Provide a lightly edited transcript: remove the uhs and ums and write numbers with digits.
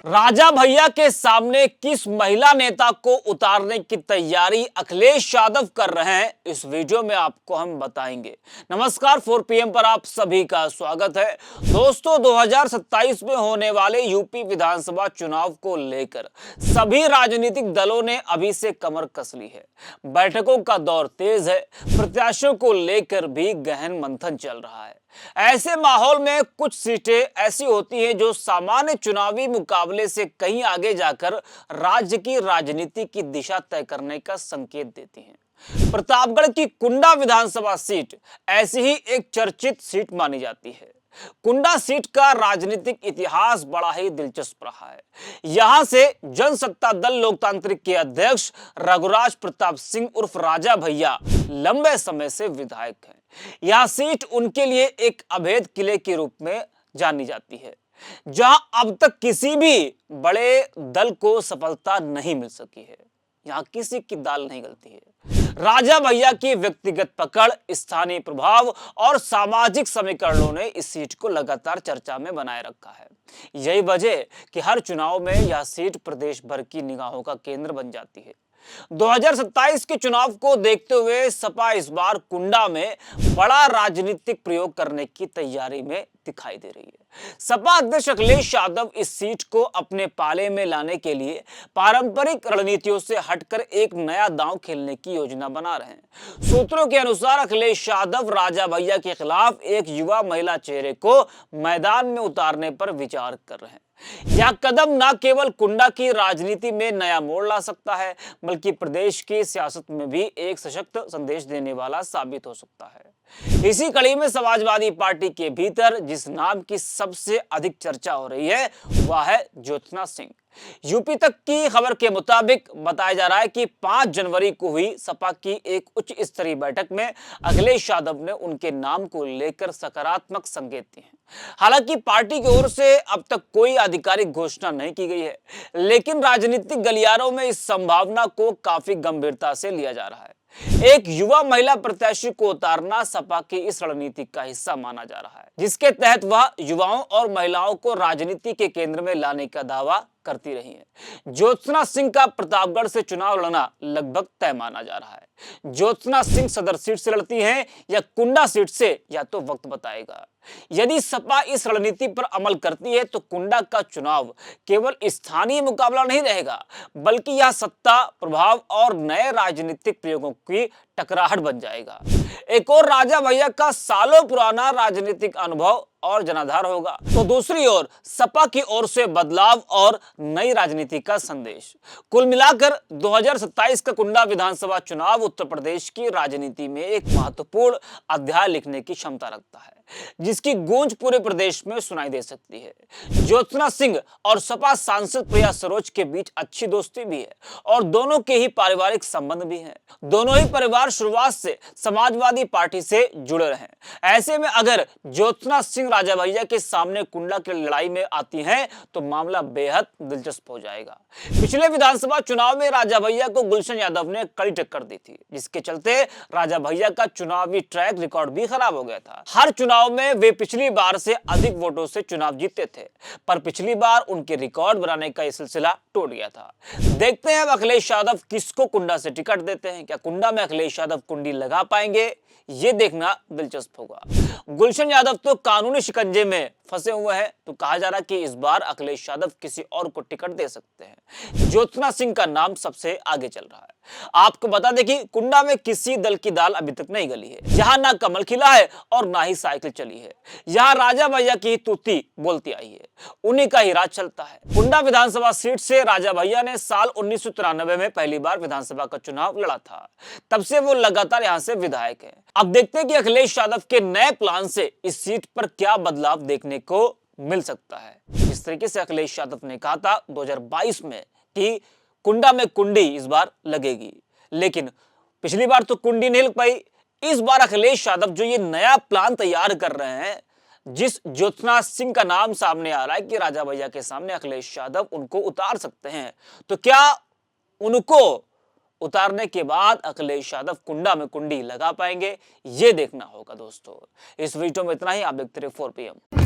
राजा भैया के सामने किस महिला नेता को उतारने की तैयारी अखिलेश यादव कर रहे हैं, इस वीडियो में आपको हम बताएंगे। नमस्कार, 4 PM पर आप सभी का स्वागत है। दोस्तों, 2027 में होने वाले यूपी विधानसभा चुनाव को लेकर सभी राजनीतिक दलों ने अभी से कमर कस ली है। बैठकों का दौर तेज है, प्रत्याशियों को लेकर भी गहन मंथन चल रहा है। ऐसे माहौल में कुछ सीटें ऐसी होती हैं जो सामान्य चुनावी मुकाबले से कहीं आगे जाकर राज्य की राजनीति की दिशा तय करने का संकेत देती हैं। प्रतापगढ़ की कुंडा विधानसभा सीट ऐसी ही एक चर्चित सीट मानी जाती है। कुंडा सीट का राजनीतिक इतिहास बड़ा ही दिलचस्प रहा है। यहां से जनसत्ता दल लोकतांत्रिक के अध्यक्ष रघुराज प्रताप सिंह उर्फ राजा भैया लंबे समय से विधायक हैं। यह सीट उनके लिए एक अभेद किले के रूप में जानी जाती है, जहां अब तक किसी भी बड़े दल को सफलता नहीं मिल सकी है। यहां किसी की दाल नहीं गलती है। राजा भैया की व्यक्तिगत पकड़, स्थानीय प्रभाव और सामाजिक समीकरणों ने इस सीट को लगातार चर्चा में बनाए रखा है। यही वजह कि हर चुनाव में यह सीट प्रदेश भर की निगाहों का केंद्र बन जाती है। 2027 के चुनाव को देखते हुए सपा इस बार कुंडा में बड़ा राजनीतिक प्रयोग करने की तैयारी में दिखाई दे रही है। सपा अध्यक्ष अखिलेश यादव इस सीट को अपने पाले में लाने के लिए पारंपरिक रणनीतियों से हटकर एक नया दांव खेलने की योजना बना रहे हैं। सूत्रों के अनुसार अखिलेश यादव राजा भैया के खिलाफ एक युवा महिला चेहरे को मैदान में उतारने पर विचार कर रहे हैं। यह कदम न केवल कुंडा की राजनीति में नया मोड़ ला सकता है, बल्कि प्रदेश की सियासत में भी एक सशक्त संदेश देने वाला साबित हो सकता है। इसी कड़ी में समाजवादी पार्टी के भीतर जिस नाम की सबसे अधिक चर्चा हो रही है वह है ज्योत्सना सिंह। यूपी तक की खबर के मुताबिक बताया जा रहा है कि 5 जनवरी को हुई सपा की एक उच्च स्तरीय बैठक में अखिलेश यादव ने उनके नाम को लेकर सकारात्मक संकेत दिए हैं। हालांकि पार्टी की ओर से अब तक कोई आधिकारिक घोषणा नहीं की गई है, लेकिन राजनीतिक गलियारों में इस संभावना को काफी गंभीरता से लिया जा रहा है। एक युवा महिला प्रत्याशी को उतारना सपा की इस रणनीति का हिस्सा माना जा रहा है, जिसके तहत वह युवाओं और महिलाओं को राजनीति के केंद्र में लाने का दावा करती रही है। ज्योत्सना सिंह का प्रतापगढ़ से चुनाव लड़ना लगभग तय माना जा रहा है। ज्योत्सना सिंह सदर सीट से लड़ती हैं या कुंडा सीट से, या तो वक्त बताएगा। यदि सपा इस रणनीति पर अमल करती है तो कुंडा का चुनाव केवल स्थानीय मुकाबला नहीं रहेगा, बल्कि यह सत्ता, प्रभाव और नए राजनीतिक प्रयोगों की टकराहट बन जाएगा। एक और राजा भैया का सालों पुराना राजनीतिक अनुभव और जनाधार होगा, तो दूसरी ओर सपा की ओर से बदलाव और नई राजनीति का संदेश। कुल मिलाकर 2027 का कुंडा विधानसभा चुनाव उत्तर प्रदेश की राजनीति में एक महत्वपूर्ण अध्याय लिखने की क्षमता रखता है, जिसकी गूंज पूरे प्रदेश में सुनाई दे सकती है। ज्योत्सना सिंह और सपा सांसद प्रिया सरोज के बीच अच्छी दोस्ती भी है और दोनों के ही पारिवारिक संबंध भी हैं। दोनों ही परिवार शुरुआत से समाजवादी पार्टी से जुड़े रहे। ऐसे में अगर ज्योत्सना सिंह राजा भैया के सामने कुंडा की लड़ाई में आती हैं तो मामला बेहद दिलचस्प हो जाएगा। पिछले विधानसभा चुनाव में राजा भैया को गुलशन यादव ने कड़ी टक्कर दी थी, जिसके चलते राजा भैया का चुनावी ट्रैक रिकॉर्ड भी खराब हो गया था। हर चुनाव में वे पिछली बार से अधिक वोटों से चुनाव जीतते थे, पर पिछली बार उनके रिकॉर्ड बनाने का यह सिलसिला टूट गया था। देखते हैं अब अखिलेश यादव किसको कुंडा से टिकट देते हैं। क्या कुंडा में अखिलेश यादव कुंडी लगा पाएंगे, ये देखना दिलचस्प होगा। गुलशन यादव तो कानूनी शिकंजे में फंसे हुए हैं, तो कहा जा रहा है कि इस बार अखिलेश यादव किसी और को टिकट दे सकते हैं। ज्योत्सना सिंह का नाम सबसे आगे चल रहा है। आपको बता दें कि कुंडा में किसी दल की दाल अभी तक नहीं गली है, जहां ना कमल खिला है और ना ही साइकिल चली है। यहां राजा भैया की तूती बोलती आई है, उन्हीं का ही राज चलता है। कुंडा विधानसभा सीट से राजा भैया ने साल 1993 में पहली बार विधानसभा का चुनाव लड़ा था। तब से वो लगातार यहां से विधायक है। अब देखते हैं कि अखिलेश यादव के नए प्लान से इस सीट पर क्या बदलाव देखने को मिल सकता है। इस तरीके से अखिलेश यादव ने कहा था 2022 में कि कुंडा में कुंडी इस बार लगेगी, लेकिन पिछली बार तो कुंडी नहीं लग पाई। इस बार अखिलेश यादव जो ये नया प्लान तैयार कर रहे हैं, जिस ज्योत्सना सिंह का नाम सामने आ रहा है कि राजा भैया के सामने अखिलेश यादव उनको उतार सकते हैं, तो क्या उनको उतारने के बाद अखिलेश यादव कुंडा में कुंडी लगा पाएंगे, ये देखना होगा। दोस्तों, इस वीडियो में इतना ही। आप देखते रहिए 4 PM।